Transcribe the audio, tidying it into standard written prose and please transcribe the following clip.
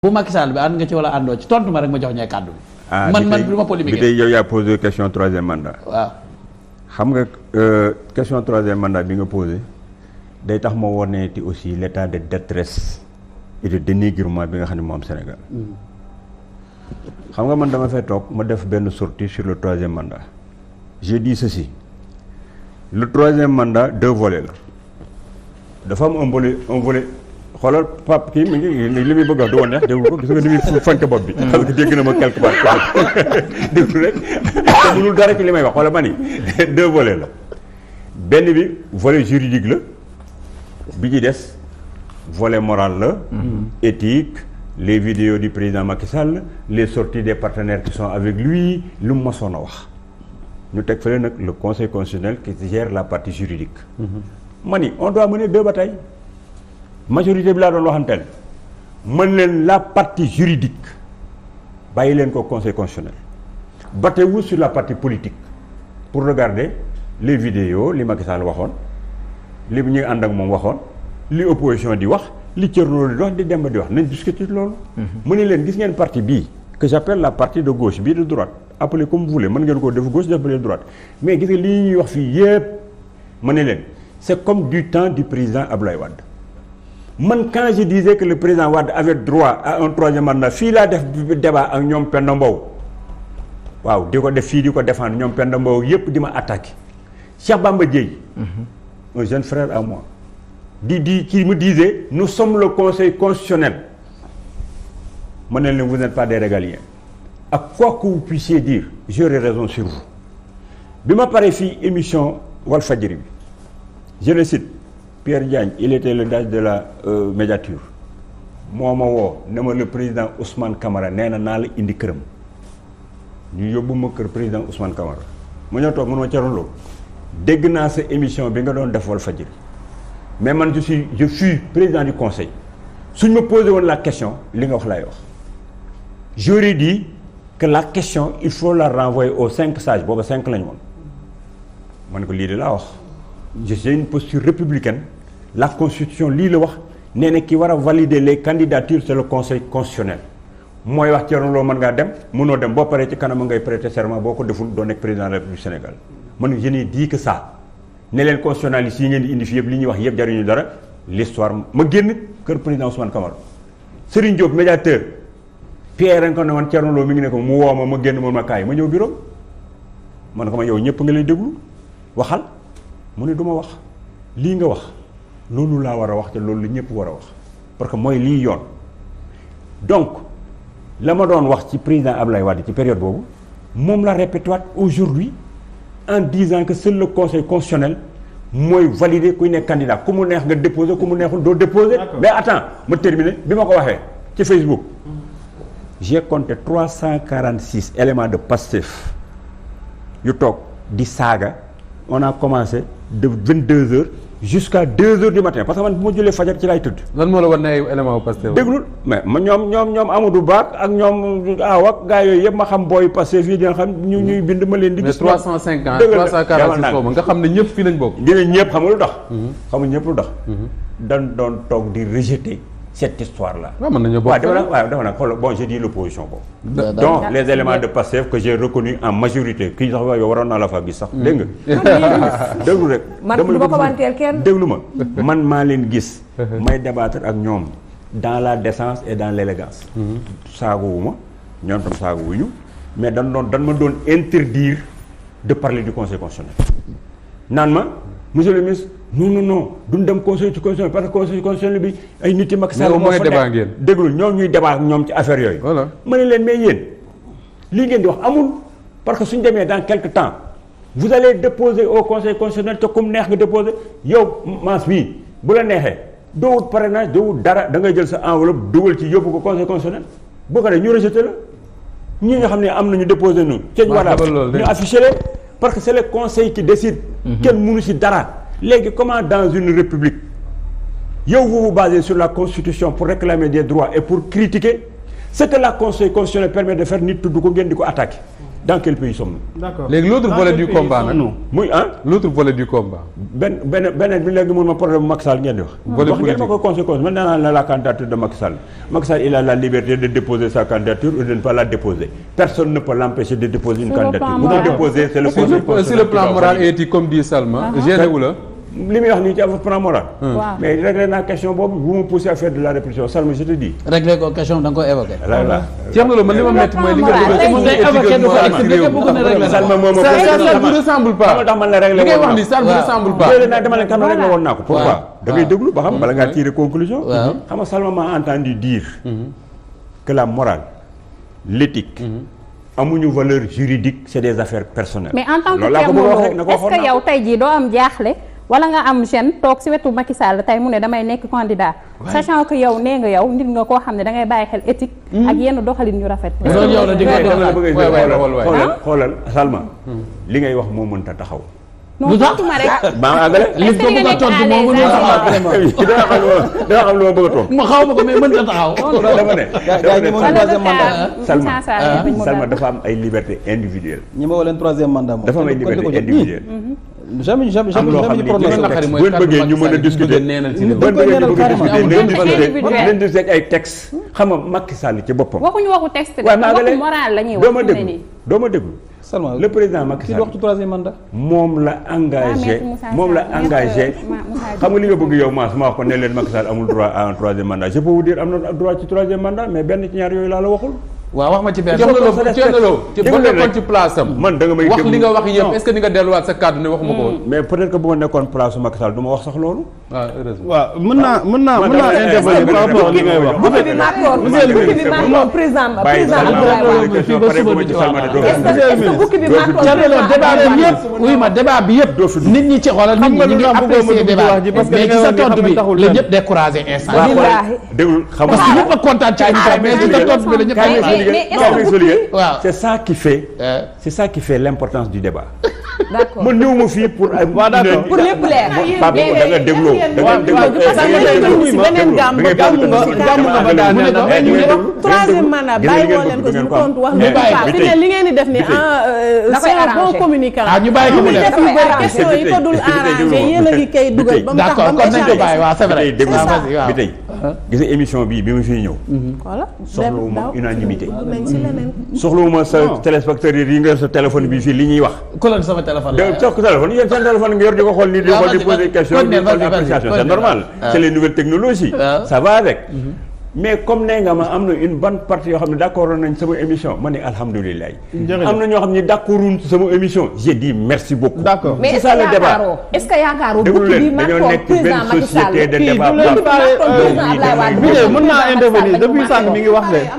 bu Macky Sall bi ànd nga ci wala àndoo ci tontu ma rek ma jox ñooy kàddu bi. man du ma polémique bi tey yow yaa posé question troisième mandat. waaw xam nga question troisième mandat bi nga posé day tax ma woneeti aussi l' état de détresse et de dénigrement bi nga xam ne moo am Sénégal. xam nga man dama fay toog ma def benn sortie sur le troisième mandat. j'ai dit ceci le troisième mandat 2 volets la dafa am un volet xoolal Pape kii mi ngi li muy bëgg a wax du woon neex déglu ko gis nga ni muy fanke bopp bi. parce que dégg na ma quelque part déglu rek te mënul dara ci li may wax xoolal ma ni 2 volets la benn bi volet juridique la bi ci des volet moral la. éthique les vidéos du président Macky Sall les sorties des partenaires qui sont avec lui lu mu mosoon a wax. ñu teg fële nag le conseil constitutionnel qui gère la partie juridique. ma ni on doit mener 2 batailles. majorité bi laa doon waxanteel mën leen la partie juridique bàyyi leen ko conseil constitutionnel battez-vous sur la partie politique pour regarder les vidéos li Macky Sall waxoon li ñuy ànd ak moom waxoon li opposition di wax li Thierno di wax di Demba di wax nañ discuter loolu. mu ne leen gis ngeen partie bii que j'appelle la partie de gauche bii de droite appelez comme vous voulez mën ngeen koo def gauche d'appeler droite mais gis nga lii ñuy wax fii yépp mu ne leen c'est comme du temps du président Abdoulaye Wade. man quand je disais que le président Wade avait droit à un troisième mandat fii laa def débat ak ñoom Penda Mbow waaw di ko def fii di ko défendre ñoom Penda Mbow yépp di ma attaqué Cheikh Bamba Dièye un jeune frère à moi qui me disait nous sommes le conseil constitutionnel ma ne leen vous n'êtes pas des régaliens ak quoi que vous puissiez dire j'aurai raison sur vous bi ma paree fii émission Walfadjri bi je le cite Pierre Diagne il était le DAGE de la médiature moo ma woo ne ma le président Ousmane Camara nee na naa la indi këram ñu yóbbu ma kër président Ousmane Camara ma ñëw toog mun ma caroloo dégg naa sa émission bi nga doon def Walfadjri mais man je suis président du conseil suñ ma posé woon la question li nga wax laay wax j'aurais dit que la question il faut la renvoyer aux 5 sages booba 5 lañu woon man ko lii de laa wax j'ai une posture républicaine la constitution lii la wax nee na ki war a valider les candidatures c'est le conseil constitutionnel mooy wax Thierno Lo mën ngaa dem mënoo dem boo paree ci kanam ngay prêter serment boo ko deful doo nekk président de la République du Sénégal man je n'ai dit que ça ne leen constitutionnalistes yi ngeen di indi fi yëpp li ñuy wax yëpp jariñu dara l'histoire ma génn kër président Ousmane Camara Serigne Diop médiateur Pierre nga ko ne man Thierno Lo mi ngi ne ko mu woo ma génn moom ma kaay ma ñëw bureau man ko ma yow ñëpp nga lay déglu waxal mu ne du ma wax lii nga wax loolu laa war a wax te loolu la ñëpp war a wax parce que mooy lii yoon donc la ma doon wax ci président Abdoulaye Wade ci période boobu moom la répété waat aujourd'hui en disant que seul le conseil constitutionnel mooy valider kuy nekk candidat ku mu neex nga déposer ku mu neexul doo déposer. mais attends ma terminer bi ma ko waxee ci Facebook j'ai compté 346 éléments de Pastef yu toog di saaga on a commencé de 22h jusqu'à 2h du matin parce que man bu ma jullee fajar ci laay tëdd. lan moo la wan ne ay éléments yu Pastef. déglul mais ma ñoom Amadou Ba ak ñoom ak gars yooyu yëpp ma xam booy Pastef fii dina xam ñuy bind ma leen di. gis mais 350 346 boobu nga xam ne ñëpp fii lañ bokk. dina ñëpp xam nga lu tax. xam nga ñëpp lu tax. dañ doon toog di rejeter cette histoire là. waaw mën nañu bokk waaw dafa nag xoolal bon j'ai dit l'opposition boobu. donc les éléments de Pastef que j'ai reconnus en majorité kii sax yow waroon naa la fa gis sax dégg nga. déglu rek man du ma ko wanteel kenn déglu ma man maa leen gis. may débattre ak ñoom dans la décence et dans l'élégance. saagowuma ñoom tam saagowuñu mais dañ ma doon interdire de parler du conseil constitutionnel naan ma monsieur le ministre. non duñ dem conseil constitutionnel parce que conseil constitutionnel bi ay nit yi Macky Sall moo fa nekk déglu ñoom ñuy débat ak ñoom ci affaire yooyu. voilà ma ne leen mais yéen lii ngeen di wax amul parce que suñ demee dans quelque temps vous allez déposer au conseil constitutionnel te comme neex nga déposer yow maas bii bu la neexee doo wut parrainage doo wut dara da ngay jël sa enveloppe dugal ci yóbbu ko conseil constitutionnel boo ko defee ñu rejeté la ñi nga xam ne am nañu déposé nu ceeñ voilà ñu affiché leen parce que c'est le conseil qui décide. kenn mënu si dara. léegi comment dans une république yow vous vous basez sur la constitution pour réclamer des droits et pour critiquer ce que la conseil constitutionnel permet de faire nit tudd ko ngeen di ko attaquer dans quel pays sommes-nous? d'accord léegi l'autre volet du combat nag. muy l'autre volet du combat. beneen bi léegi mun ma problème Macky Sall ngeen di wax. volet wax ngeen ma ko conséquence man nee naa la candidature de Macky Sall. Macky Sall il a la liberté de déposer sa candidature ou de ne pas la déposer. Personne ne peut l'empêcher de déposer une candidature. Bu doon déposer c'est le conseil constitutionnel. Sur le plan moral et éthique comme dit Salma. génne wu la. li muy wax nii ci plan moral. mais réglé naa question boobu bu ma poussé à faire de la répression Salma je te dis. réglé ko question da nga koy évoqué. voilà. Thierno Lo man li ma métti mooy li nga Salma moom ça ne ressemble pas. tax man la réglé li ngay wax ni ça ne ressemble pas. déedéet naa dama leen xam ne réglé woon naa ko. pourquoi da ngay déglu ba xam bala ngaa tirer conclusion. xam nga Salma m'a entendu dire. que la morale l'éthique. amuñu valeur juridique c'est des affaires personnelles. mais en tant que Thierno Lo est-ce que yow tey jii doo am jaaxle wala nga am gêne toog si wetu Macky Sall tey mu ne damay nekk candidat sachant que yow nee nga yow nit nga koo xam ne da ngay bàyyi xel éthique ak yenn doxalin yu rafet. loolu yow la di nga xoolal Salma li ngay wax moo mënta taxaw. non tontuma rek. maa àggale li ko bëgg a tontu moo mënul taxaw dama xam lu ma bëgg a tontu. ma xaw ma ko mais mënta taxaw. dama ne Salma dafa am ay liberté individuelle. ñi ma woo leen troisième mandat moom. dafa am ay liberté individuelle. jamais am loo xam ne bu bëggee ñu mën a discuter leen di seeg ay texte xam nga Macky Sall ci boppam. waxuñu waxu texte de waxu moral la ñuy wax. doo ma déglu seulement le président Macky Sall wax ci troisième mandat. moom la engagé xam nga li nga bëgg yow ma wax ko ne leen Macky Sall amul droit à un troisième mandat je peux vous dire am na droit ci troisième mandat mais benn ci ñaar yooyu laa la waxul. waaw wax ma ci benn. Thierno Lo ba nekkoon ci place am. man da nga may wax li nga wax yëpp est-ce que ni nga delluwaat sa kàddu ne waxuma ko woon. mais peut-être que bu ma nekkoon place su Macky Sall du ma wax sax loolu. waaw heureusement. waaw mën naa intervenir par rapport ak li ngay wax. débat bi yëpp nit ñi ci xoolal nit ñi ngi apprécier débat mais ci sa tontu bi la ñëpp découragé instant. déglu xam parce que ñëpp a kontaan ci mais ci sa tontu bi la ñëpp c'est ça qui fait l'importance du débat. d'accord man ñëw ma fii pour ay. pour lépp leer. da nga dégloo beneen gàmm nga ba daaneel troisième mandat bàyyi woo leen ko suñu tontu wax li ngeen di def ni c'est un bon communicant. ñu bàyyi ko mu def yu bëri question yi ko dul arrangé yéen a ngi koy dugal ba mu tax ba mu kon nañ ko bàyyi waaw c'est vrai bi tey gis nga émission bi ma fiy ñëw voilà soxlawuma unanimité soxlawuma sa téléspectateur yi nga sa téléphone bi fii li ñuy wax sama téléphone jox ko téléphone yéen seen téléphone nga yor di ko xool nii di xool di poser question di xool appréciation c'est normal c'est les nouvelles technologies ça va avec mais comme nee nga ma am na une bonne partie yoo xam ne d'accord nañ sama émission ma ne alhamdulilah am na ñoo xam ne d'accorduñ sama émission j'ai dit merci beaucoup d'accord mais est-ce que yaakaaroo est-ce que yaakaaroo déglu leen dañoo nekk benn société de débat mën naa intervenir depuis sànq mi ngi wax de